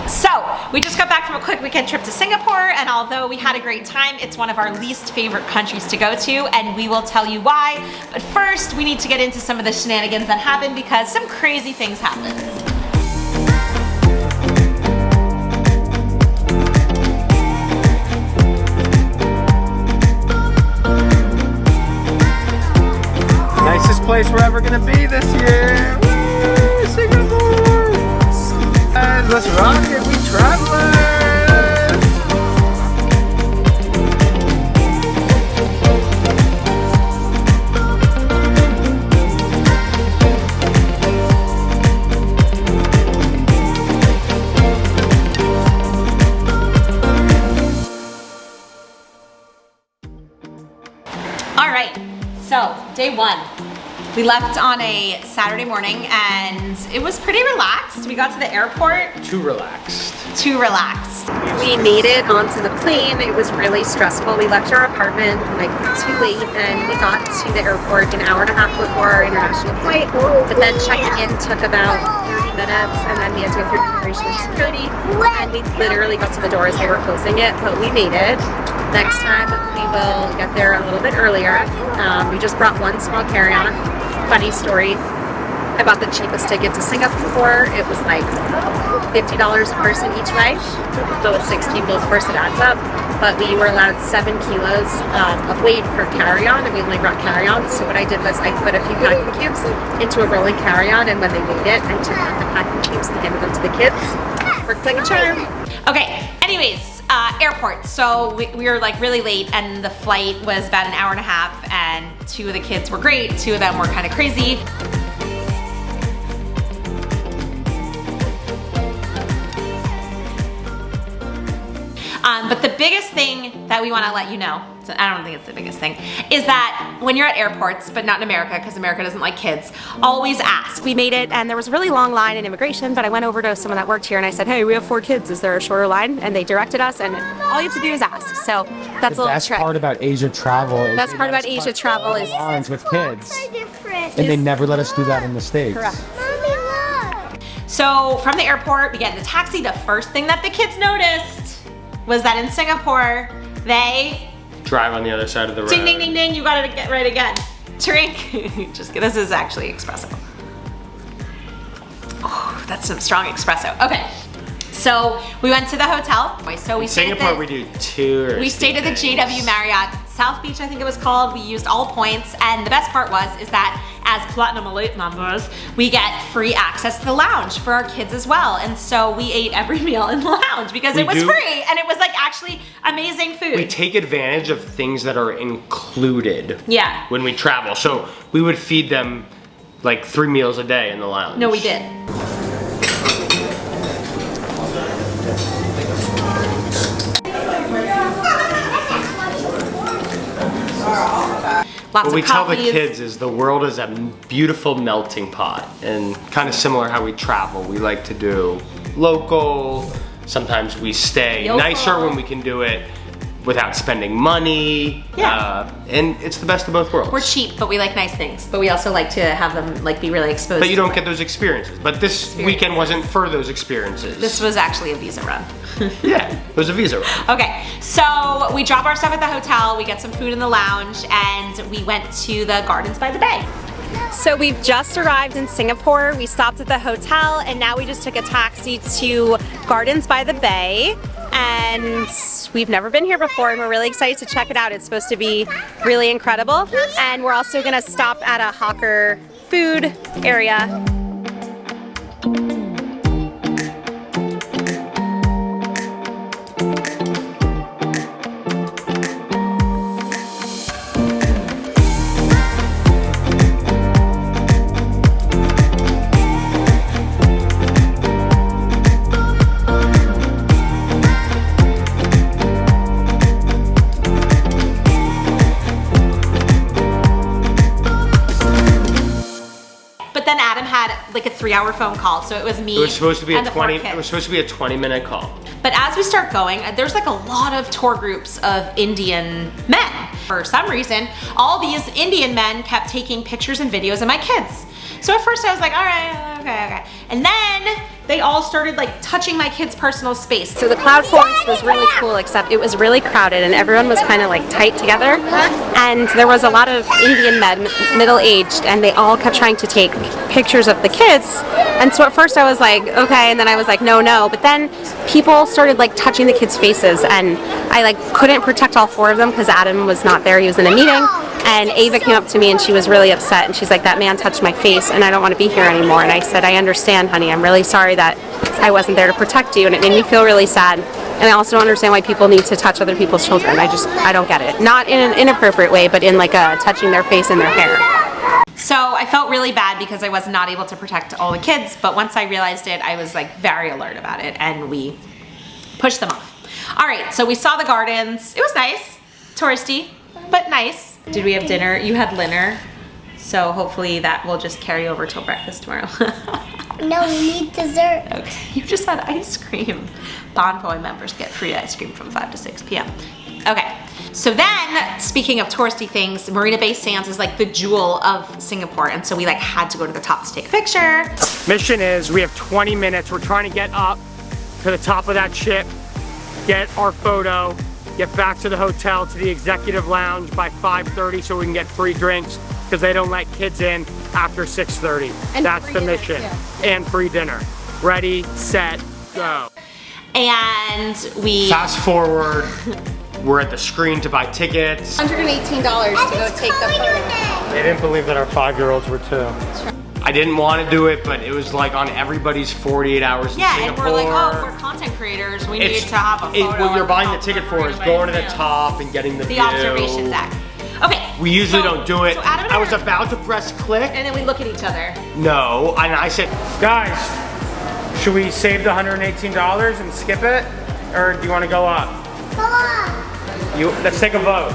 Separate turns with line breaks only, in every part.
So, we just got back from a quick weekend trip to Singapore, and although we had a great time, it's one of our least favorite countries to go to, and we will tell you why. But first, we need to get into some of the shenanigans that happened because some crazy things happened.
Nicest place we're ever gonna be this year. Woo, Singapore! Guys, let's rock it, we travelers!
All right, so day one. We left on a Saturday morning and it was pretty relaxed. We got to the airport.
Too relaxed.
Too relaxed.
We made it onto the plane. It was really stressful. We left our apartment like too late and we got to the airport an hour and a half before our international flight. But then checking in took about 30 minutes and then we had to go through immigration and security. And we literally got to the door as they were closing it, but we made it. Next time we will get there a little bit earlier. We just brought one small carry-on. Funny story, I bought the cheapest ticket to Singapore. It was like $50 a person each way. So with 6 people, of course it adds up. But we were allowed 7 kilos of weight per carry-on, and we only brought carry-on. So what I did was I put a few packing cubes into a rolling carry-on, and when they made it, I took out the packing cubes and handed them to the kids. Worked like a charm.
Okay, anyways, airport. So we were like really late and the flight was about an hour and a half and 2 of the kids were great, 2 of them were kind of crazy. But the biggest thing that we want to let you know, so I don't think it's the biggest thing, is that when you're at airports, but not in America because America doesn't like kids, always ask.
We made it and there was a really long line in immigration, but I went over to someone that worked here and I said, hey, we have 4 kids, is there a shorter line? And they directed us and all you have to do is ask. So that's a little trick.
The best part about Asia travel is
Best part about Asia travel is
lines with kids.
So different.
And they never let us do that in the States.
Correct.
Mommy, look.
So from the airport, we get in the taxi. The first thing that the kids noticed was that in Singapore, they
Drive on the other side of the road.
ding, ding, ding, ding, you gotta get right again. Drink. Just kidding, this is actually espresso. Oh, that's some strong espresso. Okay, so we went to the hotel. So we
In
stayed
Singapore,
at
we do tours.
we stayed at the JW Marriott South Beach, I think it was called. We used all points, and the best part is that as Platinum Elite members, we get free access to the lounge for our kids as well. And so we ate every meal in the lounge because it was free, and it was like actually amazing food.
We take advantage of things that are included.
Yeah.
When we travel. So we would feed them like 3 meals a day in the lounge.
No, we did. Lots
What we
of
tell the
coffees.
kids is the world is a beautiful melting pot, and kind of similar how we travel. We like to do local, sometimes we stay
Local.
nicer when we can do it without spending money.
Yeah.
And it's the best of both worlds.
We're cheap, but we like nice things. But we also like to have them like be really exposed.
But you
to
don't
it.
get those experiences. But this weekend wasn't for those experiences.
This was actually a visa run.
Yeah, it was a visa run.
Okay, so we drop our stuff at the hotel, we get some food in the lounge, and we went to the Gardens by the Bay.
So we've just arrived in Singapore. We stopped at the hotel and now we just took a taxi to Gardens by the Bay. And we've never been here before and we're really excited to check it out. It's supposed to be really incredible. And we're also gonna stop at a hawker food area.
Then Adam had like a 3-hour phone call, so it was me.
It was supposed to be
and
a
the 4
20.
kids.
It was supposed to be a 20-minute call.
But as we start going, there's like a lot of tour groups of Indian men. For some reason, all these Indian men kept taking pictures and videos of my kids. So at first I was like, all right, okay. And then they all started like touching my kids' personal space.
So the cloud forest was really cool, except it was really crowded and everyone was kind of like tight together. And there was a lot of Indian men, middle-aged, and they all kept trying to take pictures of the kids. And so at first I was like, okay, and then I was like, no. But then people started like touching the kids' faces, and I like couldn't protect all 4 of them because Adam was not there, he was in a meeting. And Ava came up to me and she was really upset, and she's like, that man touched my face and I don't want to be here anymore. And I said, I understand, honey, I'm really sorry that I wasn't there to protect you, and it made me feel really sad. And I also don't understand why people need to touch other people's children. I don't get it. Not in an inappropriate way, but in like a touching their face and their hair.
So I felt really bad because I was not able to protect all the kids, but once I realized it, I was like very alert about it, and we pushed them off. All right, so we saw the gardens. It was nice, touristy, but nice. Did we have dinner? You had dinner, so hopefully that will just carry over till breakfast tomorrow.
No, we need dessert.
Okay, you just had ice cream. Bonvoy members get free ice cream from 5 to 6 p.m. Okay, so then, speaking of touristy things, Marina Bay Sands is like the jewel of Singapore, and so we like had to go to the top to take a picture.
Mission is we have 20 minutes. We're trying to get up to the top of that ship, get our photo, get back to the hotel, to the executive lounge by 5:30 so we can get free drinks, because they don't let kids in after 6:30. That's the mission. And free dinner. Ready, set, go.
And we...
Fast forward, we're at the screen to buy tickets.
$118 to go take the photo.
They didn't believe that our 5-year-olds were too. I didn't want to do it, but it was like on everybody's 48 hours in
yeah,
Singapore.
and we're like, oh, we're content creators. We need to have a photo.
What you're
of
buying
the
the ticket
top
for
of
is
Marina
going to
Bay
the
Sands.
top and getting the view.
Observation deck. Okay.
We usually don't do it.
So Adam and
I was
I-
about to press click.
And then we look at each other.
No, and I said, guys, should we save the $118 and skip it? Or do you want to go up?
Go up.
Let's take a vote.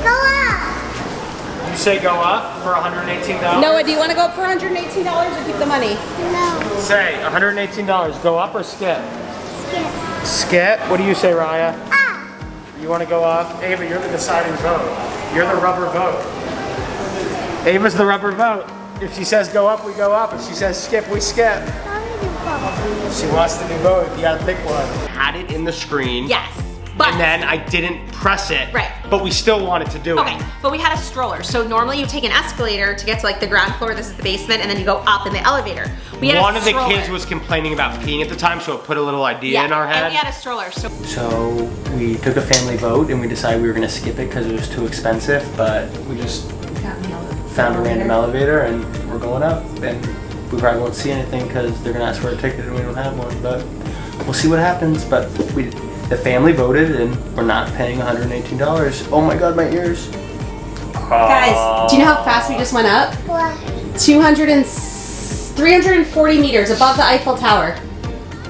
Go up.
You say go up for $118?
Noah, do you want to go up for $118 or keep the money?
No.
Say $118. Go up or skip?
Skip.
Skip? What do you say, Raya?
Ah.
You want to go up? Ava, you're the deciding vote. You're the rubber vote. Ava's the rubber vote. If she says go up, we go up. If she says skip, we skip. She wants to do both. You gotta pick one. Had it in the screen.
Yes. But
And then I didn't press it.
Right.
But we still wanted to do
okay,
it.
but we had a stroller. So normally you take an escalator to get to like the ground floor. This is the basement, and then you go up in the elevator. We had
One
a
of the
stroller.
kids was complaining about peeing at the time, so it put a little idea in our head.
And we had a stroller. So
So we took a family vote and we decided we were gonna skip it because it was too expensive, but we just found a random elevator and we're going up, and we probably won't see anything because they're gonna ask for a ticket and we don't have one, but we'll see what happens. But the family voted and we're not paying $118. Oh my God, my ears.
Guys, do you know how fast we just went up?
What?
340 meters above the Eiffel Tower.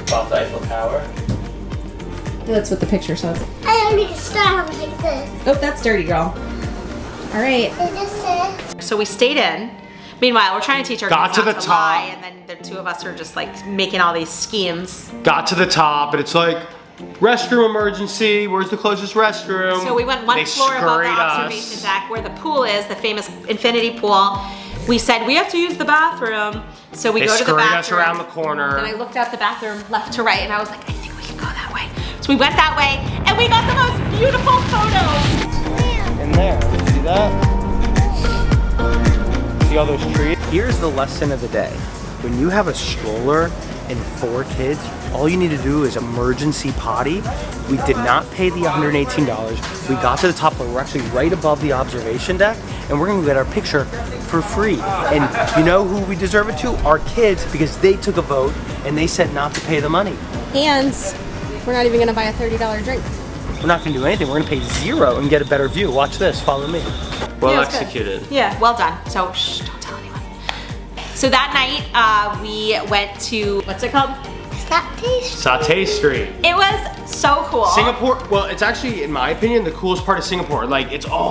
Above the Eiffel Tower.
That's what the picture says.
I don't need to start like this.
Oh, that's dirty, girl. All right.
Is this it?
So we stayed in. Meanwhile, we're trying to teach our
Got
kids
to
not
the
to
top.
lie, and then the two of us are just like making all these schemes.
Got to the top, and it's like, restroom emergency. Where's the closest restroom?
So we went one
They
floor above the
scurried
observation
us.
deck where the pool is, the famous infinity pool. We said we have to use the bathroom, so we
They
go to the
scurried
bathroom.
us around the corner.
Then I looked out the bathroom left to right, and I was like, I think we can go that way. So we went that way, and we got the most beautiful photo.
In there, see that? See all those trees? Here's the lesson of the day. When you have a stroller and 4 kids, all you need to do is emergency potty. We did not pay the $118. We got to the top, but we're actually right above the observation deck, and we're gonna get our picture for free. And you know who we deserve it to? Our kids, because they took a vote and they said not to pay the money.
And we're not even gonna buy a $30 drink.
We're not gonna do anything. We're gonna pay 0 and get a better view. Watch this, follow me. Well
Yeah, it was good.
executed.
Yeah, well done. So shh, don't tell anyone. So that night, we went to, what's it called?
Satay Street.
Satay Street.
It was so cool.
Singapore, well, it's actually, in my opinion, the coolest part of Singapore. Like,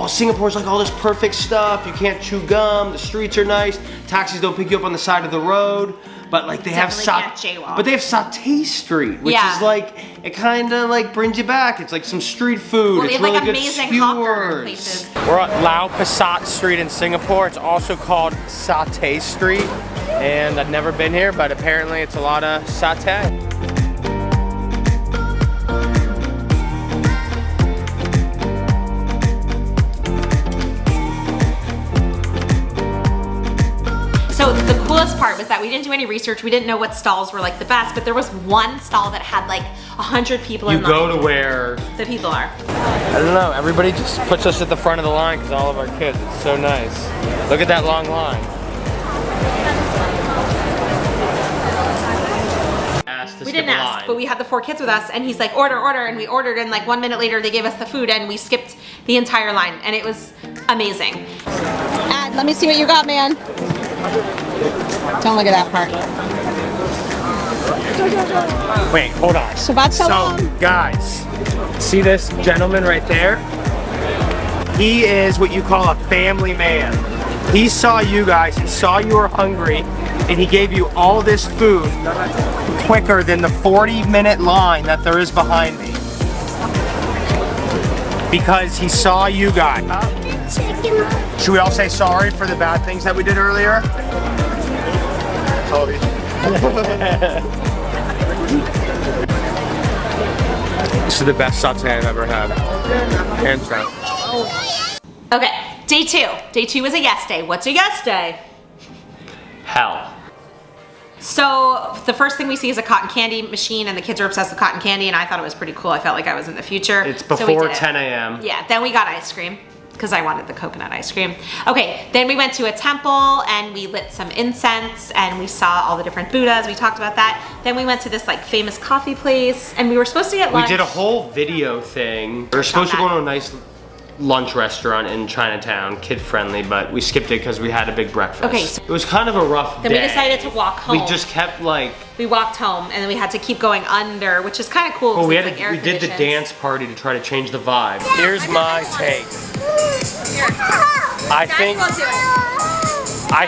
Singapore's like all this perfect stuff. You can't chew gum, the streets are nice, taxis don't pick you up on the side of the road. But like they have
Definitely can't jaywalk.
but they have Satay Street, which
Yeah.
is like, it kind of like brings you back. It's like some street food.
Well,
it's
they have like
really good
amazing hawker
skewers.
places.
We're at Lau Pasat Street in Singapore. It's also called Satay Street. And I've never been here, but apparently it's a lot of satay.
So the coolest part was that we didn't do any research. We didn't know what stalls were like the best, but there was one stall that had like 100 people in line.
You go to where
the people are.
I don't know, everybody just puts us at the front of the line because all of our kids, it's so nice. Look at that long line.
We didn't ask, but we had the 4 kids with us and he's like, order, order, and we ordered and like 1 minute later they gave us the food and we skipped the entire line and it was amazing.
Let me see what you got, man. Don't look at that part.
Wait, hold on.
Shabbat shalom.
So, guys, see this gentleman right there? He is what you call a family man. He saw you guys, he saw you were hungry, and he gave you all this food quicker than the 40-minute line that there is behind me. Because he saw you guys. Should we all say sorry for the bad things that we did earlier? This is the best satay I've ever had. Hands down.
Okay, day 2. Day 2 was a yes day. What's a yes day?
Hell.
So the first thing we see is a cotton candy machine and the kids are obsessed with cotton candy and I thought it was pretty cool. I felt like I was in the future.
It's
so we
before
did it.
10 a.m.
Yeah, then we got ice cream because I wanted the coconut ice cream. Okay, then we went to a temple and we lit some incense and we saw all the different Buddhas. We talked about that. Then we went to this like famous coffee place and we were supposed to get lunch.
We did a whole video thing. We were supposed to go to a nice lunch restaurant in Chinatown, kid friendly, but we skipped it because we had a big breakfast.
Okay, so
it was kind of a rough
then
day.
we decided to walk home.
We just kept like...
We walked home and then we had to keep going under, which is kind of cool.
Well, we
like
did the dance party to try to change the vibe. Here's my take. I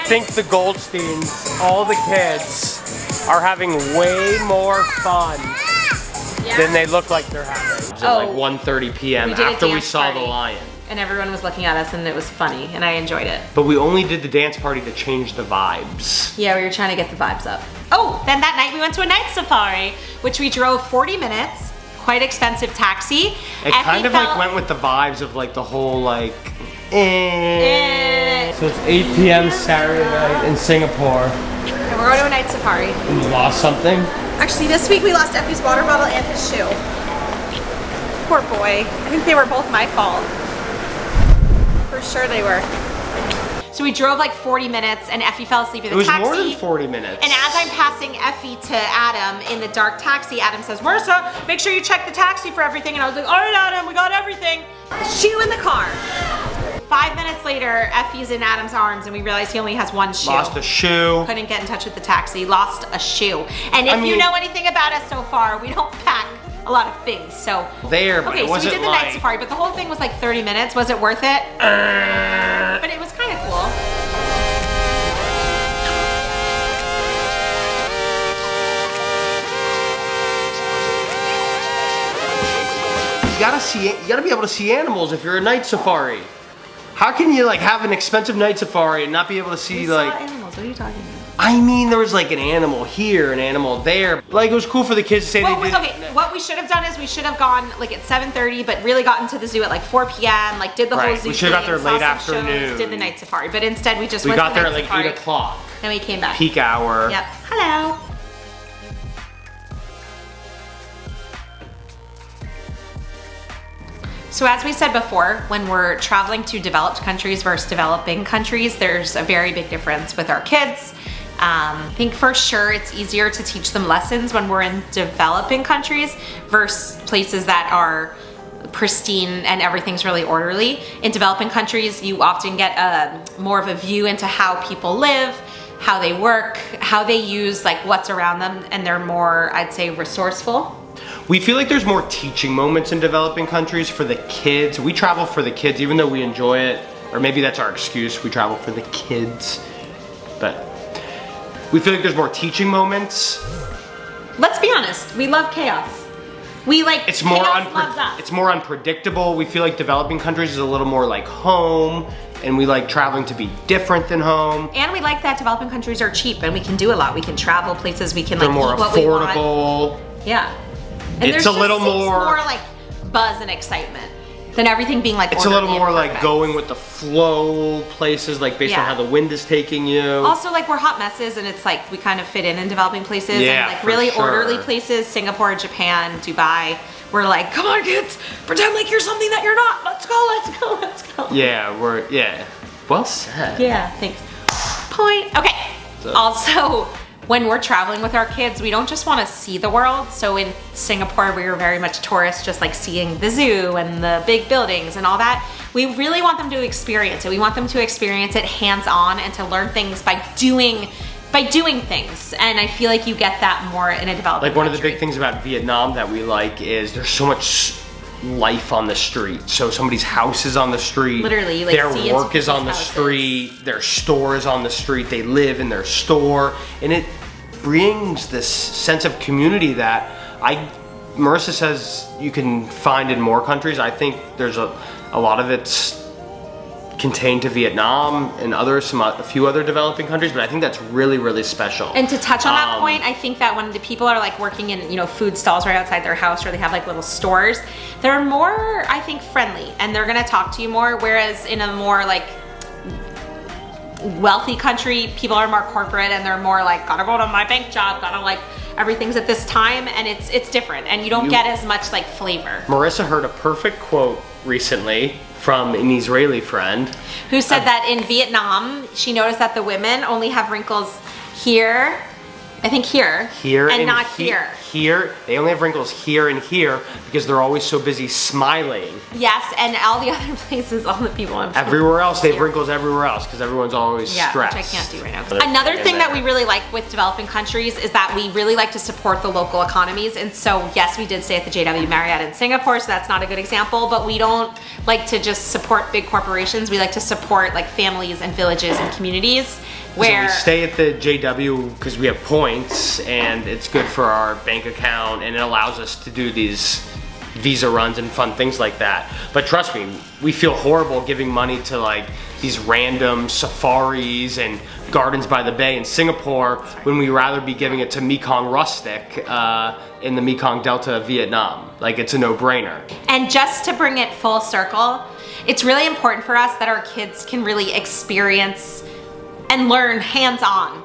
think the Goldsteins, all the kids, are having way more fun than they look like they're having. It was at like 1:30 p.m. after we saw the lion.
And everyone was looking at us and it was funny and I enjoyed it.
But we only did the dance party to change the vibes.
Yeah, we were trying to get the vibes up. Oh, then that night we went to a night safari, which we drove 40 minutes, quite expensive taxi.
It kind of like went with the vibes of like the whole like, So it's 8 p.m. Saturday night in Singapore.
And we're going to a night safari.
And you lost something?
Actually, this week we lost Effie's water bottle and his shoe. Poor boy. I think they were both my fault. For sure they were. So we drove like 40 minutes and Effie fell asleep in the taxi.
It was more than 40 minutes.
And as I'm passing Effie to Adam in the dark taxi, Adam says, Marissa, make sure you check the taxi for everything. And I was like, all right, Adam, we got everything. Shoe in the car. 5 minutes later, Effie's in Adam's arms and we realized he only has one shoe.
Lost a shoe.
Couldn't get in touch with the taxi, lost a shoe. And if you know anything about us so far, we don't pack a lot of things, so.
There, but
okay,
it wasn't
so we did the night safari, but the whole thing was like 30 minutes. Was it worth it? But it was kind of cool.
You gotta be able to see animals if you're a night safari. How can you like have an expensive night safari and not be able to see like
animals? What are you talking about?
I mean, there was like an animal here, an animal there. Like it was cool for the kids to say they did.
Okay, what we should have done is we should have gone like at 7:30, but really gotten to the zoo at like 4 p.m. Like did the whole zoo.
We should have got there
thing,
late
saw some
afternoon.
Shows, did the night safari, but instead we just
we
went
got
to
there
the
at like
safari.
8 o'clock.
Then we came back.
Peak hour.
Yep. Hello. So as we said before, when we're traveling to developed countries versus developing countries, there's a very big difference with our kids. I think for sure it's easier to teach them lessons when we're in developing countries versus places that are pristine and everything's really orderly. In developing countries, you often get more of a view into how people live, how they work, how they use like what's around them, and they're more, I'd say, resourceful.
We feel like there's more teaching moments in developing countries for the kids. We travel for the kids, even though we enjoy it, or maybe that's our excuse, we travel for the kids. But we feel like there's more teaching moments.
Let's be honest, we love chaos. We like, chaos loves us.
It's more unpredictable. We feel like developing countries is a little more like home. and we like traveling to be different than home.
And we like that developing countries are cheap and we can do a lot. We can travel places, we can like
They're more
eat what we want.
affordable.
Yeah. And
It's
there's
a
just
little
seems
more
like buzz and excitement than everything being like
It's a little
orderly
more
and
like
perfect.
going with the flow places, like based on
Yeah.
how the wind is taking you.
Also, like we're hot messes, and it's like we kind of fit in developing places,
Yeah,
and like
for
really
sure.
orderly places. Singapore, Japan, Dubai. We're like, come on, kids, pretend like you're something that you're not. Let's go, let's go, let's go.
Yeah. Well said.
Yeah. Thanks. Point. Okay.
So-
Also, when we're traveling with our kids, we don't just want to see the world. So in Singapore, we were very much tourists, just like seeing the zoo and the big buildings and all that. We really want them to experience it. We want them to experience it hands-on and to learn things by doing things. And I feel like you get that more in a developing
Like one of the
country.
big things about Vietnam that we like is there's so much life on the street. So somebody's house is on the street.
Literally, you, like,
their
see into
work is on the
people's houses.
street. Their store is on the street. They live in their store, and it brings this sense of community that Marissa says you can find in more countries. I think there's a lot of it's contained to Vietnam and a few other developing countries, but I think that's really, really special.
And to touch on that point, I think that when the people are like working in, food stalls right outside their house, or they have like little stores, they're more, I think, friendly, and they're gonna talk to you more, whereas in a more like wealthy country, people are more corporate and they're more like, gotta go to my bank job, gotta like, everything's at this time, and it's different, and you don't get as much like flavor.
Marissa heard a perfect quote recently from an Israeli friend
Who said that in Vietnam, she noticed that the women only have wrinkles here, I think here, and not here.
Here, they only have wrinkles here and here because they're always so busy smiling.
Yes, and all the other places, all the people have
Everywhere else, they have wrinkles everywhere else because everyone's always stressed.
Which I can't do right now. Another thing that we really like with developing countries is that we really like to support the local economies. And so, yes, we did stay at the JW Marriott in Singapore, so that's not a good example, but we don't like to just support big corporations. We like to support like families and villages and communities where
So we stay at the JW because we have points and it's good for our bank account and it allows us to do these visa runs and fun things like that. But trust me, we feel horrible giving money to like these random safaris and gardens by the bay in Singapore when we rather be giving it to Mekong Rustic in the Mekong Delta of Vietnam. Like it's a no-brainer.
And just to bring it full circle, it's really important for us that our kids can really experience and learn hands-on,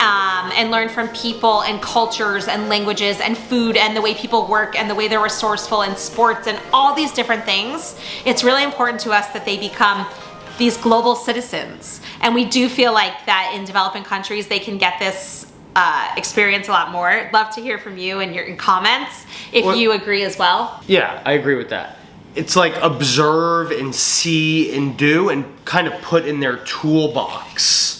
and learn from people and cultures and languages and food and the way people work and the way they're resourceful in sports and all these different things. It's really important to us that they become these global citizens. And we do feel like that in developing countries, they can get this experience a lot more. I'd love to hear from you and your comments if you agree as well.
Yeah, I agree with that. It's like observe and see and do and kind of put in their toolbox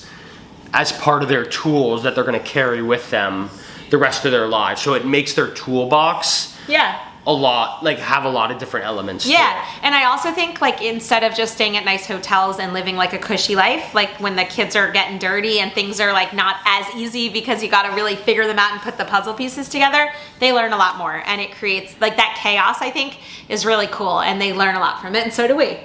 as part of their tools that they're gonna carry with them the rest of their lives. So it makes their toolbox have a lot of different elements to
Yeah,
it.
and I also think like instead of just staying at nice hotels and living like a cushy life, like when the kids are getting dirty and things are like not as easy because you gotta really figure them out and put the puzzle pieces together, they learn a lot more, and it creates like that chaos, I think, is really cool, and they learn a lot from it, and so do we.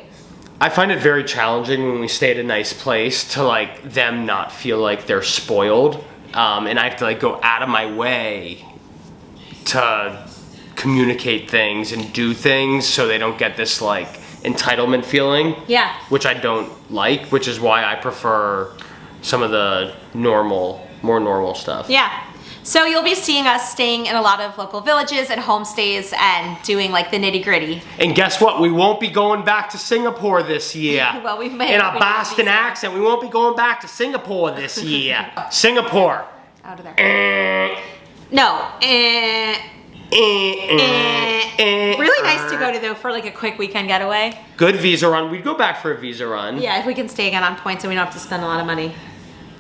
I find it very challenging when we stay at a nice place to like them not feel like they're spoiled, and I have to like go out of my way to communicate things and do things so they don't get this like entitlement feeling.
Yeah.
Which I don't like, which is why I prefer some of the more normal stuff.
Yeah. So you'll be seeing us staying in a lot of local villages and homestays and doing like the nitty gritty.
And guess what? We won't be going back to Singapore this year.
Well, we may.
In a Boston accent, we won't be going back to Singapore this year. Singapore.
Out of there. No. Really nice to go to though for like a quick weekend getaway.
Good visa run. We'd go back for a visa run.
Yeah, if we can stay again on points and we don't have to spend a lot of money.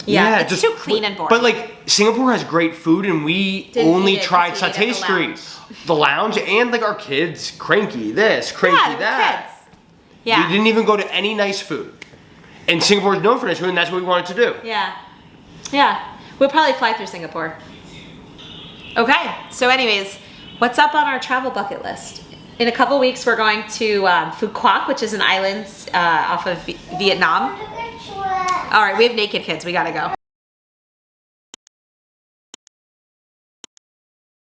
Yeah, it's too clean and boring.
But like Singapore has great food, and we only tried
because we ate
Satay
at
Street, the lounge, and like our kids, cranky this, cranky that.
Kids. Yeah.
We didn't even go to any nice food, and Singapore is known for nice food, and that's what we wanted to do.
Yeah. Yeah. We'll probably fly through Singapore. Okay. So anyways, what's up on our travel bucket list? In a couple weeks, we're going to Phu Quoc, which is an island off of Vietnam. All right, we have naked kids. We gotta go.